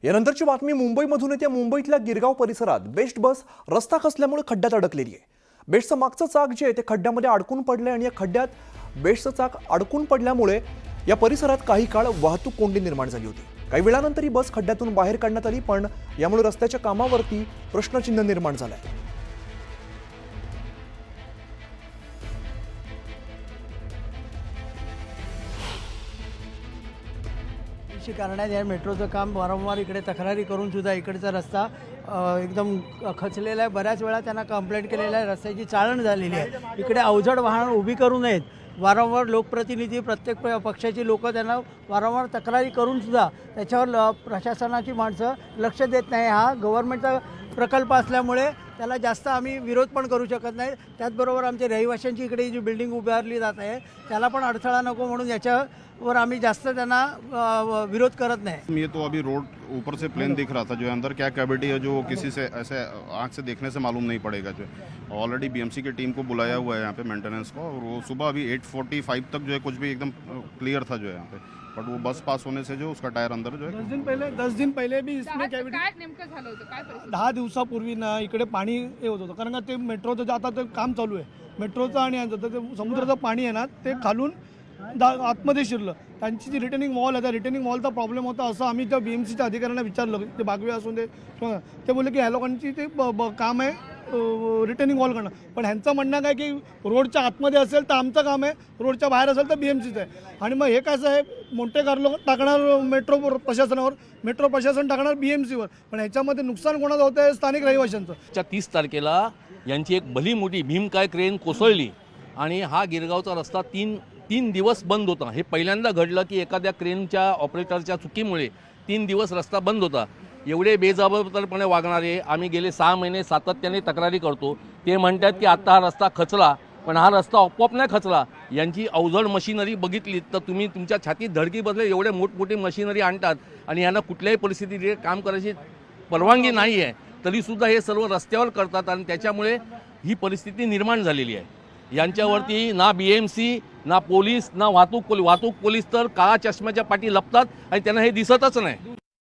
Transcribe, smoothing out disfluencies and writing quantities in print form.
यानंतरची बातमी मुंबईमधून येते। मुंबईतल्या गिरगाव परिसरात बेस्ट बस रस्ता खचल्यामुळे खड्ड्यात अडकलेली आहे। बेस्टचं मागचं चाक जे आहे ते खड्ड्यामध्ये अडकून पडले आणि या खड्ड्यात बेस्टचं चाक अडकून पडल्यामुळे या परिसरात काही काळ वाहतूक कोंडी निर्माण झाली होती। काही वेळानंतर ही बस खड्ड्यातून बाहेर काढण्यात आली, पण यामुळे रस्त्याच्या कामावरती प्रश्नचिन्ह निर्माण झालंय। करण्यात या मेट्रोचं काम वारंवार इकडे तक्रारी करून सुद्धा इकडचा रस्ता एकदम खचलेला आहे। बऱ्याच वेळा त्यांना कंप्लेंट केलेला आहे, रस्त्याची चाळण झालेली आहे। इकडे अवजड वाहन उभी करू नयेत, वारंवार लोकप्रतिनिधी प्रत्येक पक्षाची लोक त्यांना वारंवार तक्रारी करून सुद्धा त्याच्यावर प्रशासनाची माणसं लक्ष देत नाही। हा गव्हर्नमेंटचा प्रकल्प असल्यामुळे त्याला जास्त आम्ही विरोध पण करू शकत नाही। त्याचबरोबर आमच्या रहिवाशांची इकडे जी बिल्डिंग उभारली जात आहे त्याला पण अडथळा नको म्हणून याच्यावर आम्ही जास्त त्यांना विरोध करत नाही। ये तो अभी रोड ऊपर से प्लेन दिख रहा था, जो अंदर क्या कैविटी है जो किसी से ऐसे आँख से देखने से मालूम नहीं पड़ेगा। जो ऑलरेडी बीएमसी की टीम को बुलाया हुआ है यहाँ पे मेंटेनेंस को, और वो सुबह अभी 8:45 तक जो है कुछ भी एकदम क्लियर था जो है यहाँ पे, बट वो बस पास होने से जो उसका टायर अंदर जो है 10 दिन पहिले भी इसमें कॅव्हिटी काय नेमकं झालं होतं, काय परिस्थिती? 10 दिवसापूर्वी ना इकडे पाणी हे होत होतं, कारण का ते मेट्रोचं आता ते काम चालू आहे मेट्रोचं, आणि यांचं तर ते समुद्राचं पाणी आहे ना ते खालून आतमध्ये शिरलं। त्यांची जी रिटर्निंग वॉल आहे त्या रिटर्निंग वॉलचा प्रॉब्लेम होता असं आम्ही त्या बीएमसीच्या अधिकाऱ्यांना विचारलं। ते बागवे असून दे ते बोलले की ह्या लोकांची ते काम आहे रिटर्निंग वॉल करणं, पण ह्यांचं म्हणणं काय की रोडच्या आतमध्ये असेल तर आमचं काम आहे, रोडच्या बाहेर असेल तर बीएमसीचं आहे। आणि मग हे कसं आहे, मोठे कारलो टाकणार मेट्रो प्रशासनावर, मेट्रो प्रशासन टाकणार बीएमसीवर, पण ह्याच्यामध्ये नुकसान कोणाचं होतं आहे? स्थानिक रहिवाशांचं। 30 तारखेला यांची एक भली मोठी भीमकाय क्रेन कोसळली आणि हा गिरगावचा रस्ता तीन दिवस बंद होता। हे पहिल्यांदा घडलं की एखाद्या क्रेनच्या ऑपरेटरच्या चुकीमुळे 3 दिवस रस्ता बंद होता। एवढे बेजबाबदारपणे वागणारे आम्ही गेले 6 महिने सातत्याने तक्रारी करतो। ते म्हणतात की आता हा रस्ता खचला, पण हा रस्ता आपोआप नाही खचला। यांची अवजड मशिनरी बघितली तर तुम्ही तुमच्या छातीत धडकी बसले एवढे मोठमोठी मशिनरी आणतात आणि यांना कुठल्याही परिस्थितीत काम करायची परवानगी नाही आहे, तरीसुद्धा हे सर्व रस्त्यावर करतात आणि त्याच्यामुळे ही परिस्थिती निर्माण झालेली आहे। यांच्यावरती ना बीएमसी ना पोलीस ना वाहतूक पोलीस तर काळा चष्म्याच्या पाठी लपतात आणि त्यांना हे दिसतच नाही।